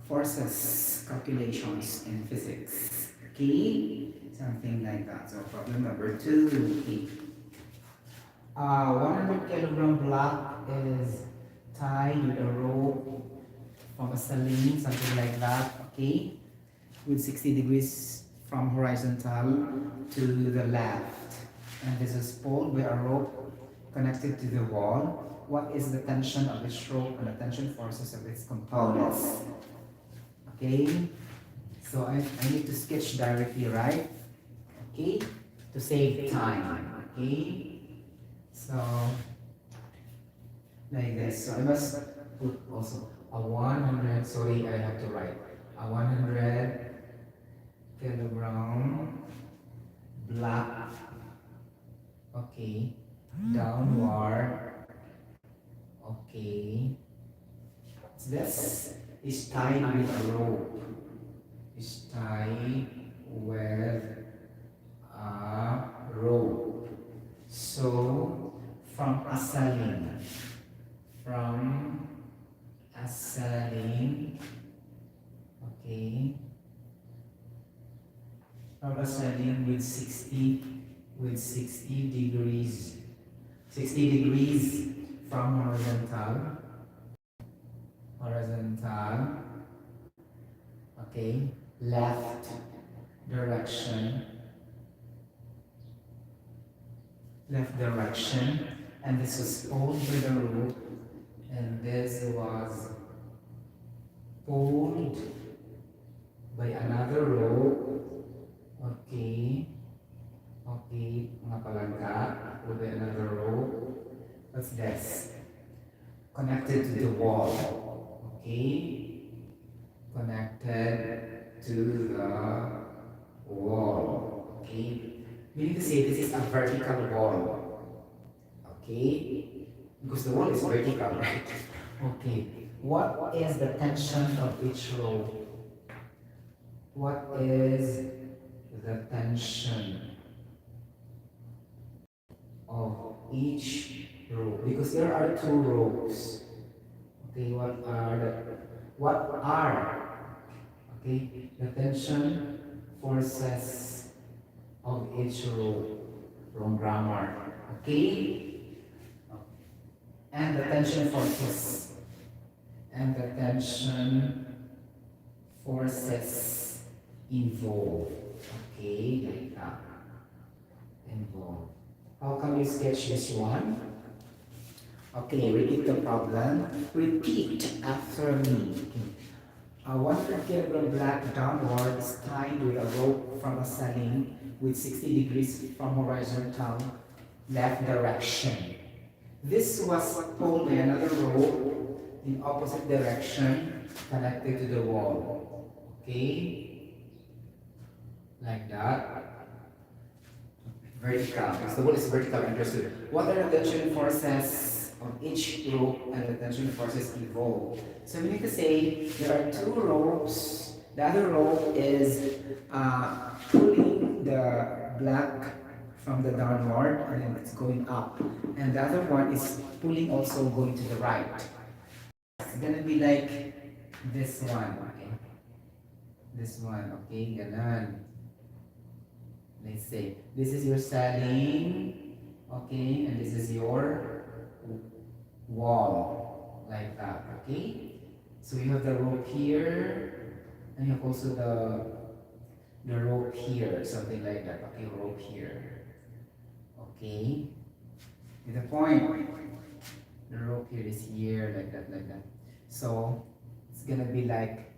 forces calculations in physics. Okay, something like that. So problem number 2. Okay. 100 kilogram block is tied with a rope from a saline, something like that. Okay, with 60 degrees from horizontal to the left, and this is pulled by a rope connected to the wall. What is the tension of each rope and the tension forces of its components? Okay, so I need to sketch directly, right? Okay, to save time. Okay, so like this. So I must put also a 100, sorry, I have to write a 100 kilogram black, okay, downward, okay. This is tied with a rope. Is tied with a rope. So from a saline, from a saline, okay, from a saline with 60 degrees, 60 degrees from horizontal, okay, left direction, and this was pulled by the rope, and this was pulled by another rope, okay, okay, mga palangka, pulled by another rope. What's this? Connected to the wall, okay, connected to the wall, okay. We need to say this is a vertical wall, okay, because the wall is vertical, right? Okay, what is the tension of each row? What is the tension of each row? Because there are two rows. Okay, what are okay the tension forces of each row from grammar? Okay, and the tension forces involved. Okay, like that. Involved. How can you sketch this one? Okay, repeat the problem. Repeat after me. A 100 kilogram black downward is tied with a rope from a saline with 60 degrees from horizontal left direction. This was pulled by another rope in opposite direction connected to the wall. Okay? Like that. Vertical. So the wall is vertical, understood. What are the tension forces on each rope and the tension forces involved? So we need to say there are two ropes. The other rope is pulling the black from the downward and then it's going up. And the other one is pulling also going to the right. It's gonna be like this one, okay? This one, okay? Ganon. Let's say this is your saline, okay, and this is your wall, like that, okay. So you have the rope here, and you have also the rope here, something like that. Okay, rope here, okay. With the point, the rope here is here, like that, like that. So it's gonna be like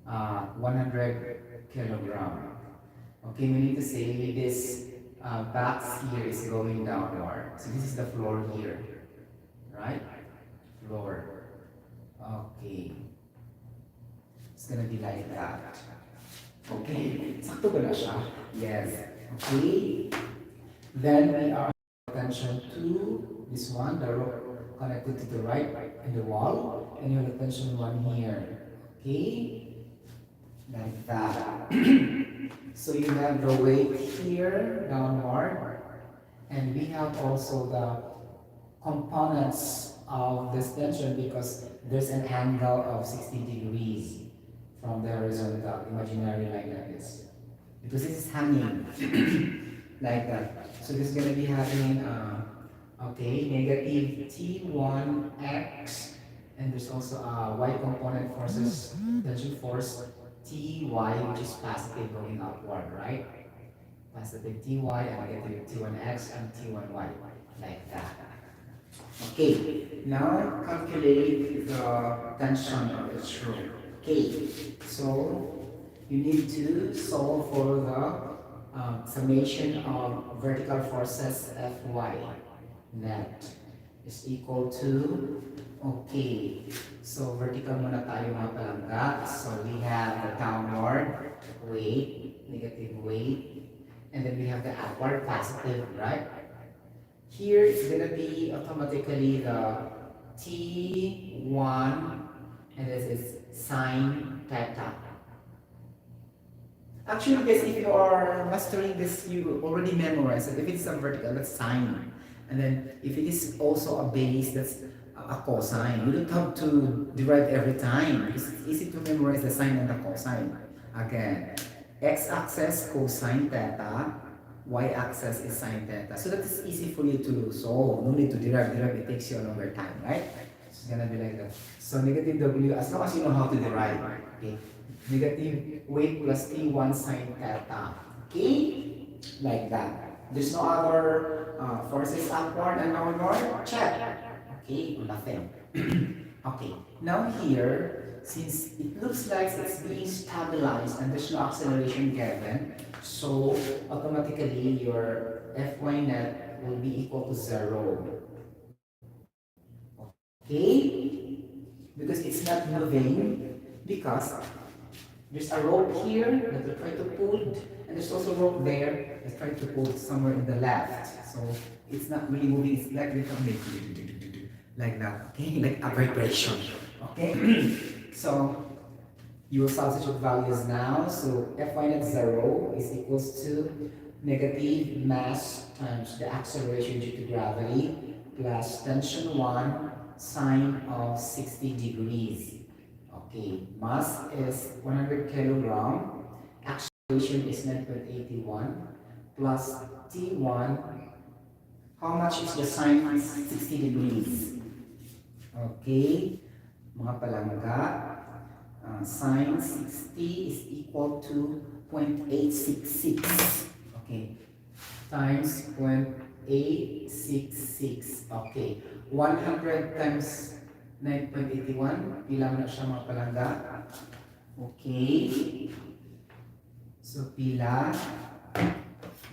100 kilogram. Okay, we need to say this box here is going downward. So this is the floor here, right? Floor. Okay. It's gonna be like that. Okay. Sakto ba na siya? Yes. Okay. Then we are attention to this one, the rope connected to the right and the wall, and you have attention one here. Okay. Like that. So you have the weight here downward, and we have also the components of this tension because there's an angle of 60 degrees from the horizontal imaginary line like this. Because this is hanging like that. So this is going to be having, okay, negative T1x, and there's also a y component forces, tension force Ty, which is positive going upward, right? Positive Ty and negative T1x and T1y, like that. Okay, now calculate the tension of the screw. Okay, so you need to solve for the summation of vertical forces Fy net is equal to, okay, so vertical muna tayo mga palangga. So we have the downward weight, negative weight, and then we have the upward positive, right? Here it's gonna be automatically the T1, and this is sine theta. Actually, guys, if you are mastering this, you already memorized it. If it's a vertical, that's sine. And then if it is also a base, that's a cosine. You don't have to derive every time. It's easy to memorize the sine and the cosine. Again, x-axis cosine theta, y-axis is sine theta. So that is easy for you to solve. No need to derive. It takes you a longer time, right? It's gonna be like that. So negative w, as long as you know how to derive, okay? Negative weight plus T1 sine theta. Okay? Like that. There's no other forces upward and downward. Check. Okay? Nothing. Okay. Now here, since it looks like it's being stabilized and there's no acceleration given, so automatically your Fy net will be equal to 0. Okay? Because it's not moving, because there's a rope here that we're trying to pull, and there's also a rope there that's trying to pull somewhere in the left. So it's not really moving, it's like like that, okay? Like a vibration, okay? So you will substitute values now. So Fy net 0 is equals to negative mass times the acceleration due to gravity plus tension 1 sine of 60 degrees. Okay, mass is 100 kilogram, acceleration is 9.81 plus T1. How much is the sine 60 degrees? Okay, mga palangga, sine 60 is equal to 0.866. Okay, times 0.866. Okay, 100 times 9.81, pila na siya mga palangga. Okay. So, pila.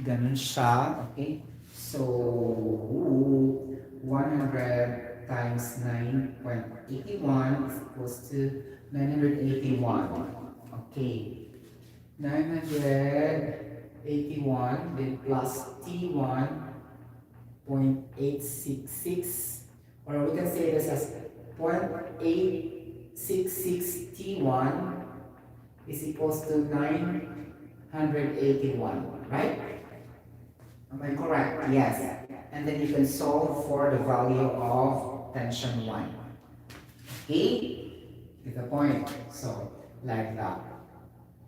Ganun siya. Okay. So, 100 times 9.81 is equals to 981. Okay. 981, then plus T1, 0.866. Or we can say this as 0.866 T1 is equals to 981, right? Am I correct? Yes. And then you can solve for the value of tension 1. Okay? Get the point? So, like that.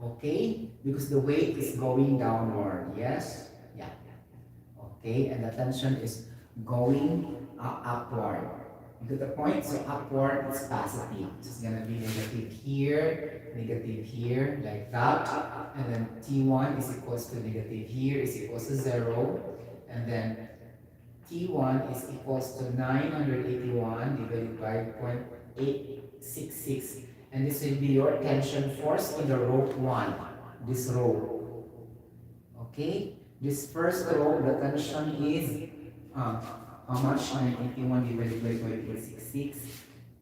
Okay? Because the weight is going downward. Yes? Yeah. Okay? And the tension is going upward. You get the point? So upward is positive. So it's gonna be negative here, like that. And then T1 is equals to negative here is equals to 0. And then T1 is equals to 981 divided by 0.866. And this will be your tension force in the rope 1. This rope. Okay? This first rope, the tension is how much? 981 divided by 0.866.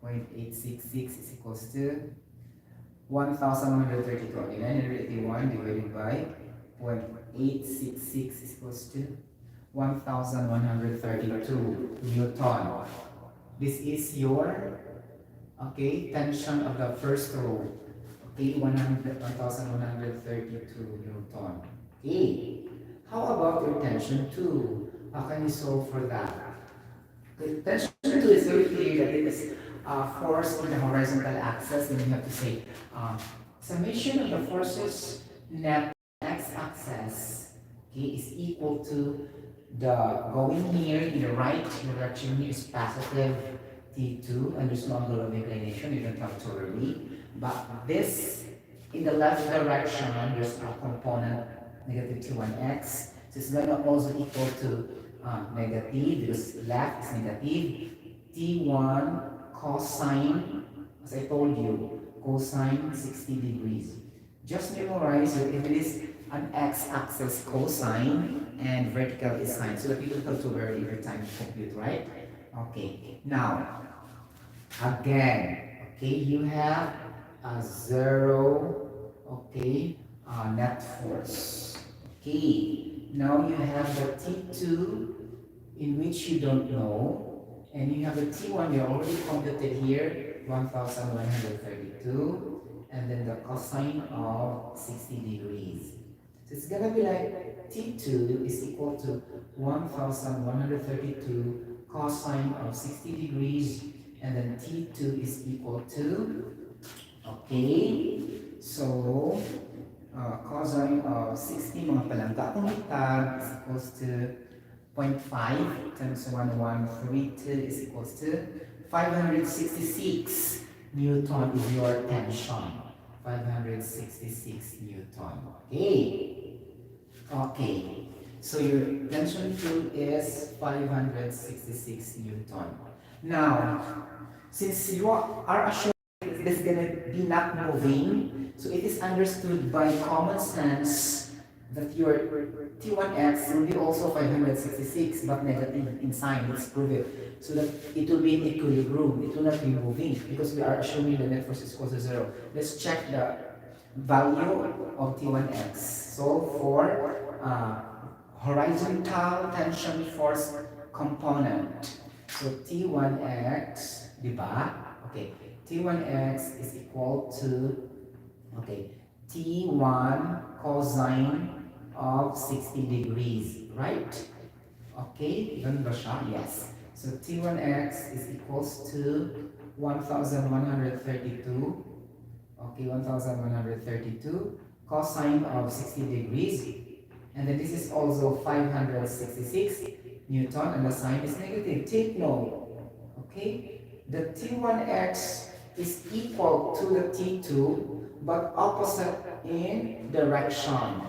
0.866 is equals to 1,132. 981 divided by 0.866 is equals to 1,132 Newton. This is your, okay, tension of the first row. Okay, 1,132 Newton. Okay, how about your tension 2? How can you solve for that? The tension 2 is very clear that it is force in the horizontal axis, and you have to say Summation of the forces net x-axis, okay, is equal to the going here in the right direction here is positive T2 and there's no angle of inclination, you don't have to worry. But this in the left direction, there's a component negative T1x. So it's going to also equal to negative because left is negative T1 cosine, as I told you, cosine 60 degrees. Just memorize that if it is an x-axis cosine and vertical is sine, so that you don't have to worry every time you compute, right? Okay, now, again, okay, you have a zero, okay, net force. Okay, now you have the T2 in which you don't know, and you have the T1 you already computed here, 1132, and then the cosine of 60 degrees. So it's gonna be like T2 is equal to 1132 cosine of 60 degrees, and then T2 is equal to, okay, so cosine of 60 mga palangga kung hitag is equals to 0.5 times 1132 is equals to 566 Newton is your tension. 566 Newton. Okay. Okay. So your tension field is 566 Newton. Now, since you are assured it is going to be not moving, so it is understood by common sense that your T1x will be also 566 but negative in sign. Let's prove it. So that it will be in equilibrium. It will not be moving because we are assuming the net force is equal to 0. Let's check the value of T1x. So for horizontal tension force component, so T1x, diba? Okay, T1x is equal to, okay, T1 cosine of 60 degrees, right? Okay, ganun ba siya? Yes. So T1x is equals to 1132. Okay, 1132 cosine of 60 degrees. And then this is also 566 Newton and the sign is negative. Take note. Okay? The T1x is equal to the T2 but opposite in direction.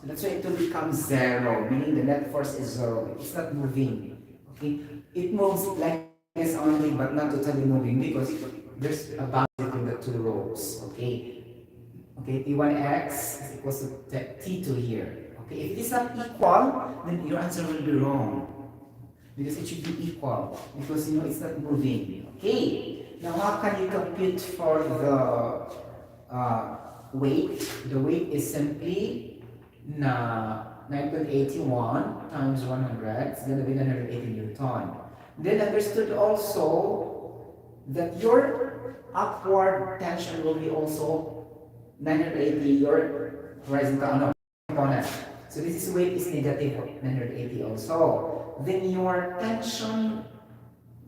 So that's why it will become 0, meaning the net force is 0. It's not moving. Okay? It moves like this only but not totally moving because there's a boundary between the two ropes. Okay? Okay, T1x is equal to T2 here. Okay, if it is not equal, then your answer will be wrong. Because it should be equal. Because you know it's not moving. Okay, now how can you compute for the weight? The weight is simply 9.81 times 100. It's going to be 980 Newton. Then understood also that your upward tension will be also 980 your horizontal component. So this is weight is negative 980 also. Then your tension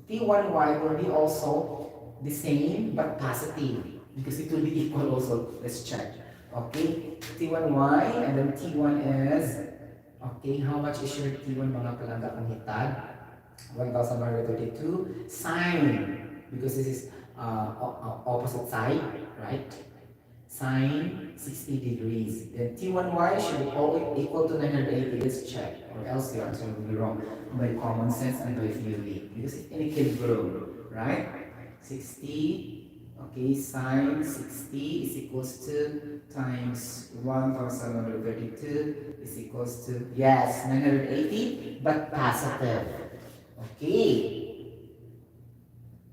T1y will be also the same but positive because it will be equal also. Let's check. Okay, T1y and then T1 is, okay, how much is your T1 mga palangga ang hitag? 1132 sine because this is opposite side, right? Sine 60 degrees. Then T1y should be always equal to 980. Let's check, or else your answer will be wrong by common sense and by theory. Because it's in equilibrium, right? 60, okay, sine 60 is equals to times 1132 is equals to, yes, 980, but positive. Okay.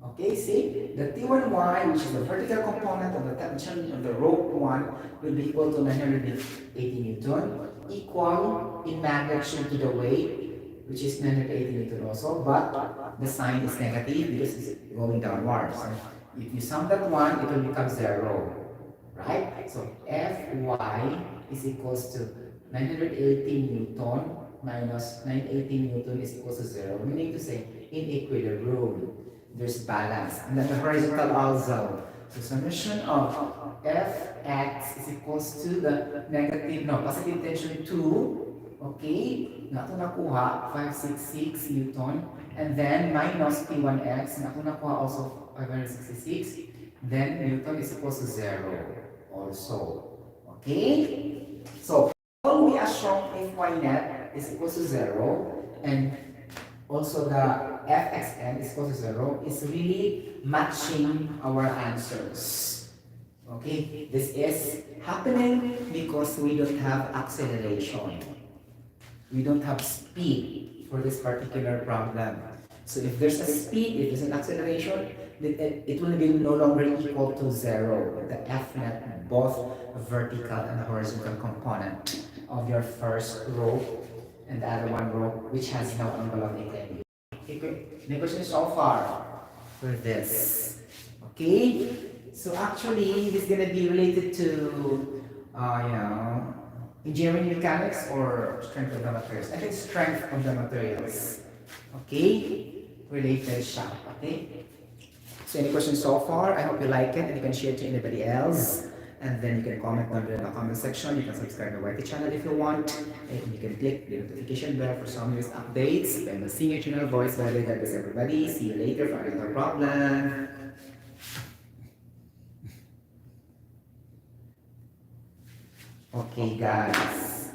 Okay, see, the T1y, which is the vertical component of the tension of the rope 1, will be equal to 980 Newton, equal in magnitude to the weight, which is 980 Newton also, but the sign is negative because it's going downwards. So if you sum that one, it will become 0, right? So Fy is equals to 980 Newton minus 980 Newton is equals to 0, meaning to say in equilibrium. There's balance. And then the horizontal also. So summation of fx is equals to the negative, no, positive tension 2, okay, na ito nakuha, 566 Newton, and then minus P1x, na ito nakuha also 566, then Newton is equals to 0 also, okay? So, all we assume if y net is equals to 0, and also the fxn is equal to 0 is really matching our answers. Okay, this is happening because we don't have acceleration. We don't have speed for this particular problem. So if there's a speed, if there's an acceleration, then it will be no longer equal to 0. The f net, both vertical and horizontal component of your first row and the other one row which has no envelope in. Okay, any questions so far for this? Okay, so actually this is gonna be related to engineering mechanics or strength of the materials. I think strength of the materials. Okay, related siya. Okay. So any questions so far? I hope you like it and you can share it to anybody else. And then you can comment down below in the comment section. You can subscribe to the YT channel if you want. And you can click the notification bell for some news updates. I'm a senior channel voice. By the way, that is everybody. See you later for another problem. Okay, guys.